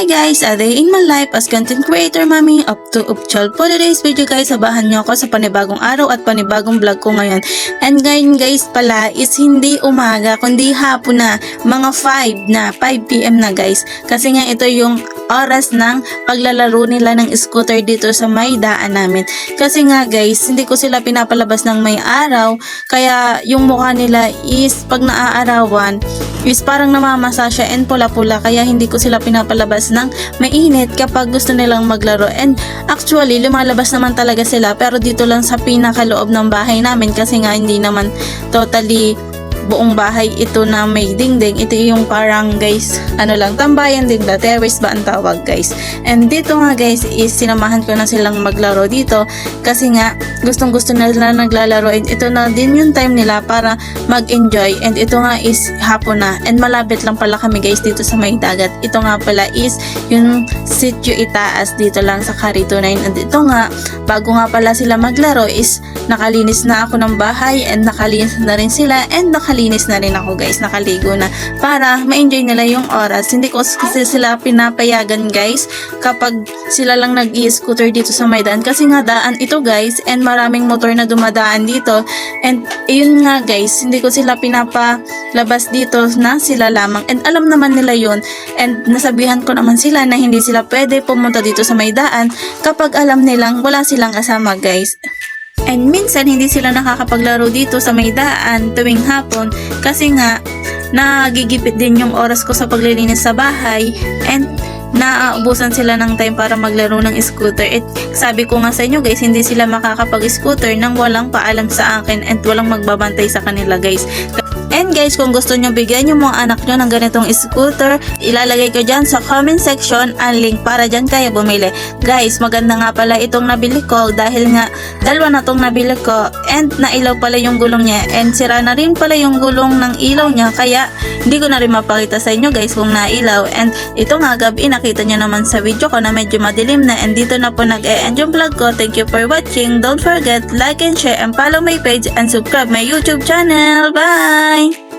Hi guys, a day in my life as content creator mami up to Upchal. For today's video guys, sabahan niyo ako sa panibagong araw at panibagong vlog ko ngayon. And ngayon guys pala is hindi umaga kundi hapon na, mga 5 PM na guys. Kasi nga ito yung oras ng paglalaro nila ng scooter dito sa may daan namin. Kasi nga guys, hindi ko sila pinapalabas ng may araw, kaya yung mukha nila is pag naaarawan is parang namamasa siya and pula-pula, kaya hindi ko sila pinapalabas ng mainit kapag gusto nilang maglaro. And actually lumalabas naman talaga sila, pero dito lang sa pinakaloob ng bahay namin kasi nga hindi naman totally buong bahay ito na may dingding. Ito yung parang guys, tambayan din ba, terrace ba ang tawag guys. And dito nga guys is sinamahan ko na silang maglaro dito kasi nga gustong gusto na nila naglalaro, and ito na din yung time nila para mag-enjoy. And ito nga is hapon na, and malapit lang pala kami guys dito sa may dagat. Ito nga pala is yung Sitio Itaas dito lang sa Carrito 9. And ito nga, bago nga pala sila maglaro is nakalinis na ako ng bahay, and nakalinis na rin sila, and nakalinis na rin ako guys, nakaligo na para ma-enjoy nila yung oras. Hindi ko kasi sila pinapayagan guys kapag sila lang nag-i-scooter dito sa may daan, kasi nga daan ito guys, and maraming motor na dumadaan dito. And yun nga guys, hindi ko sila pinapalabas dito na sila lamang, and alam naman nila yun. And nasabihan ko naman sila na hindi sila pwede pumunta dito sa may daan kapag alam nilang wala silang kasama guys. And minsan hindi sila nakakapaglaro dito sa may daan tuwing hapon kasi nga nagigipit din yung oras ko sa paglilinis sa bahay, and naaubusan sila ng time para maglaro ng scooter. At sabi ko nga sa inyo guys, hindi sila makakapag-scooter nang walang paalam sa akin and walang magbabantay sa kanila guys. And guys, kung gusto nyo bigyan yung mga anak nyo ng ganitong scooter, ilalagay ko dyan sa comment section ang link para dyan kayo bumili. Guys, maganda nga pala itong nabili ko dahil nga dalawa na itong nabili ko, and nailaw pala yung gulong niya, and sira na rin pala yung gulong ng ilaw niya, kaya hindi ko na rin mapakita sa inyo guys kung nailaw. And ito nga gabi, nakita nyo naman sa video ko na medyo madilim na, and dito na po nag-e-end yung vlog ko. Thank you for watching. Don't forget like and share and follow my page and subscribe my YouTube channel. Bye!